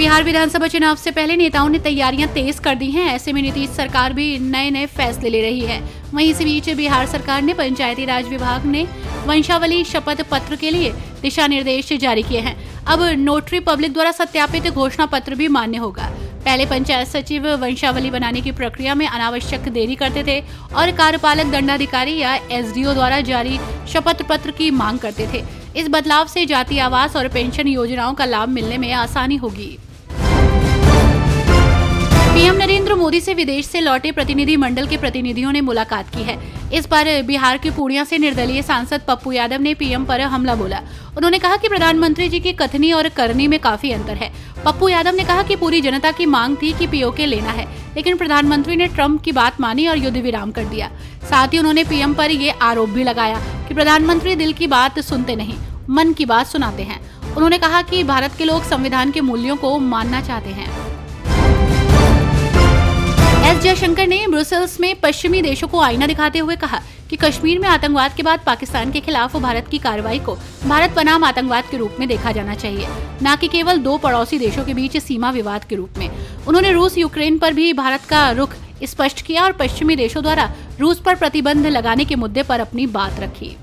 बिहार विधानसभा चुनाव से पहले नेताओं ने तैयारियां तेज कर दी हैं। ऐसे में नीतीश सरकार भी नए फैसले ले रही है। वहीं इसी बीच बिहार सरकार ने पंचायती राज विभाग ने वंशावली शपथ पत्र के लिए दिशा निर्देश जारी किए हैं। अब नोटरी पब्लिक द्वारा सत्यापित घोषणा पत्र भी मान्य होगा। पहले पंचायत सचिव वंशावली बनाने की प्रक्रिया में अनावश्यक देरी करते थे और कार्यपालक दंडाधिकारी या एसडीओ द्वारा जारी शपथ पत्र की मांग करते थे। इस बदलाव से जाति आवास और पेंशन योजनाओं का लाभ मिलने में आसानी होगी। पीएम नरेंद्र मोदी से विदेश से लौटे प्रतिनिधि मंडल के प्रतिनिधियों ने मुलाकात की है। इस बार बिहार के पूर्णिया से निर्दलीय सांसद पप्पू यादव ने पीएम पर हमला बोला। उन्होंने कहा कि प्रधानमंत्री जी की कथनी और करनी में काफी अंतर है। पप्पू यादव ने कहा कि पूरी जनता की मांग थी कि पीओके लेना है, लेकिन प्रधानमंत्री ने ट्रंप की बात मानी और युद्ध विराम कर दिया। साथ ही उन्होंने पीएम पर ये आरोप भी लगाया कि प्रधानमंत्री दिल की बात सुनते नहीं, मन की बात सुनाते हैं। उन्होंने कहा कि भारत के लोग संविधान के मूल्यों को मानना चाहते हैं। एस जयशंकर ने ब्रुसेल्स में पश्चिमी देशों को आईना दिखाते हुए कहा कि कश्मीर में आतंकवाद के बाद पाकिस्तान के खिलाफ भारत की कार्रवाई को भारत बनाम आतंकवाद के रूप में देखा जाना चाहिए, न कि केवल दो पड़ोसी देशों के बीच सीमा विवाद के रूप में। उन्होंने रूस यूक्रेन पर भी भारत का रुख स्पष्ट किया और पश्चिमी देशों द्वारा रूस पर प्रतिबंध लगाने के मुद्दे पर अपनी बात रखी।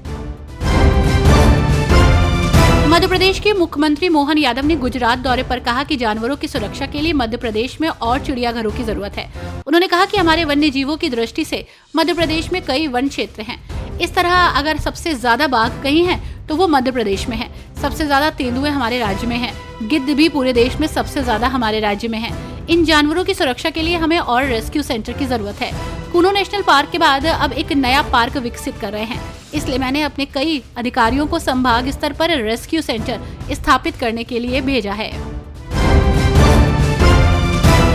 मध्य प्रदेश के मुख्यमंत्री मोहन यादव ने गुजरात दौरे पर कहा कि जानवरों की सुरक्षा के लिए मध्य प्रदेश में और चिड़ियाघरों की जरूरत है। उन्होंने कहा कि हमारे वन्य जीवों की दृष्टि से मध्य प्रदेश में कई वन क्षेत्र हैं। इस तरह अगर सबसे ज्यादा बाघ कहीं हैं तो वो मध्य प्रदेश में है। सबसे ज्यादा तेंदुए हमारे राज्य में हैं। गिद्ध भी पूरे देश में सबसे ज्यादा हमारे राज्य में है। इन जानवरों की सुरक्षा के लिए हमें और रेस्क्यू सेंटर की जरूरत है। कूनो नेशनल पार्क के बाद अब एक नया पार्क विकसित कर रहे हैं, इसलिए मैंने अपने कई अधिकारियों को संभाग स्तर पर रेस्क्यू सेंटर स्थापित करने के लिए भेजा है।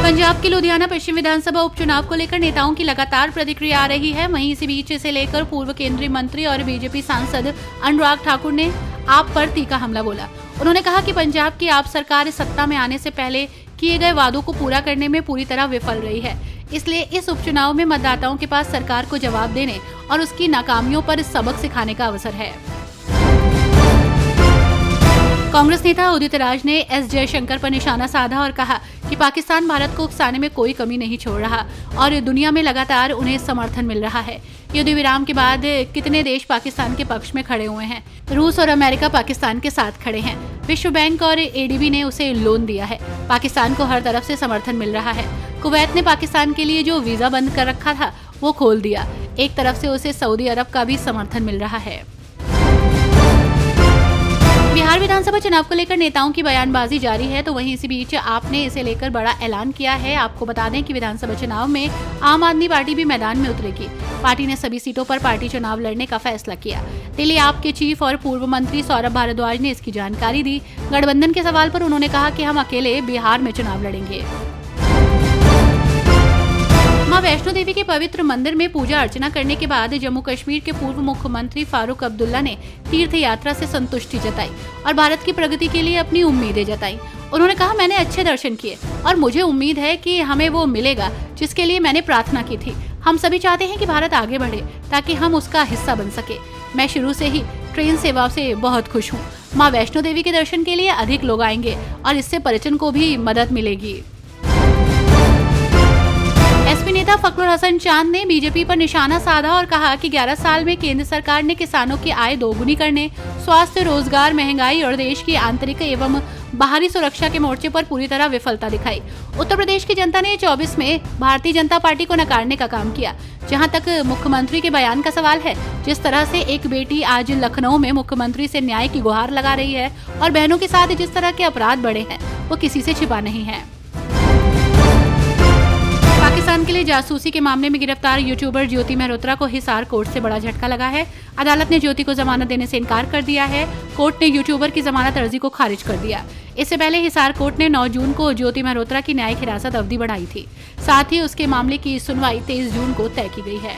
पंजाब के लुधियाना पश्चिम विधानसभा उपचुनाव को लेकर नेताओं की लगातार प्रतिक्रिया आ रही है। वहीं इसी बीच इसे लेकर पूर्व केंद्रीय मंत्री और बीजेपी सांसद अनुराग ठाकुर ने आप पर तीखा हमला बोला। उन्होंने कहा कि पंजाब की आप सरकार सत्ता में आने से पहले किए गए वादों को पूरा करने में पूरी तरह विफल रही है, इसलिए इस उपचुनाव में मतदाताओं के पास सरकार को जवाब देने और उसकी नाकामियों पर सबक सिखाने का अवसर है। कांग्रेस नेता उदित राज ने एस जयशंकर पर निशाना साधा और कहा कि पाकिस्तान भारत को उकसाने में कोई कमी नहीं छोड़ रहा और दुनिया में लगातार उन्हें समर्थन मिल रहा है। युद्ध विराम के बाद कितने देश पाकिस्तान के पक्ष में खड़े हुए हैं। रूस और अमेरिका पाकिस्तान के साथ खड़े हैं। विश्व बैंक और एडीबी ने उसे लोन दिया है। पाकिस्तान को हर तरफ से समर्थन मिल रहा है। कुवैत ने पाकिस्तान के लिए जो वीजा बंद कर रखा था वो खोल दिया। एक तरफ से उसे सऊदी अरब का भी समर्थन मिल रहा है। बिहार विधानसभा चुनाव को लेकर नेताओं की बयानबाजी जारी है, तो वहीं इसी बीच आपने इसे लेकर बड़ा ऐलान किया है। आपको बता दें कि विधानसभा चुनाव में आम आदमी पार्टी भी मैदान में उतरेगी। पार्टी ने सभी सीटों पर पार्टी चुनाव लड़ने का फैसला किया। दिल्ली आप के चीफ और पूर्व मंत्री सौरभ भारद्वाज ने इसकी जानकारी दी। गठबंधन के सवाल पर उन्होंने कहा कि हम अकेले बिहार में चुनाव लड़ेंगे। मां वैष्णो देवी के पवित्र मंदिर में पूजा अर्चना करने के बाद जम्मू कश्मीर के पूर्व मुख्यमंत्री फारूक अब्दुल्ला ने तीर्थ यात्रा से संतुष्टि जताई और भारत की प्रगति के लिए अपनी उम्मीदें जताई। उन्होंने कहा, मैंने अच्छे दर्शन किए और मुझे उम्मीद है कि हमें वो मिलेगा जिसके लिए मैंने प्रार्थना की थी। हम सभी चाहते हैं कि भारत आगे बढ़े ताकि हम उसका हिस्सा बन सके। मैं शुरू से ही ट्रेन सेवा से बहुत खुश हूँ। मां वैष्णो देवी के दर्शन के लिए अधिक लोग आएंगे और इससे पर्यटन को भी मदद मिलेगी। एसपी नेता फखरुल हसन चांद ने बीजेपी पर निशाना साधा और कहा कि 11 साल में केंद्र सरकार ने किसानों की आय दोगुनी करने, स्वास्थ्य, रोजगार, महंगाई और देश की आंतरिक एवं बाहरी सुरक्षा के मोर्चे पर पूरी तरह विफलता दिखाई। उत्तर प्रदेश की जनता ने 24 में भारतीय जनता पार्टी को नकारने का काम किया। जहां तक मुख्यमंत्री के बयान का सवाल है, जिस तरह से एक बेटी आज लखनऊ में मुख्यमंत्री से न्याय की गुहार लगा रही है और बहनों के साथ जिस तरह के अपराध बढ़े हैं वो किसी से छिपा नहीं है। पाकिस्तान के लिए जासूसी के मामले में गिरफ्तार यूट्यूबर ज्योति मेहरोत्रा को हिसार कोर्ट से बड़ा झटका लगा है। अदालत ने ज्योति को जमानत देने से इनकार कर दिया है। कोर्ट ने यूट्यूबर की जमानत अर्जी को खारिज कर दिया। इससे पहले हिसार कोर्ट ने 9 जून को ज्योति मेहरोत्रा की न्यायिक हिरासत अवधि बढ़ाई थी। साथ ही उसके मामले की सुनवाई 23 जून को तय की गई है।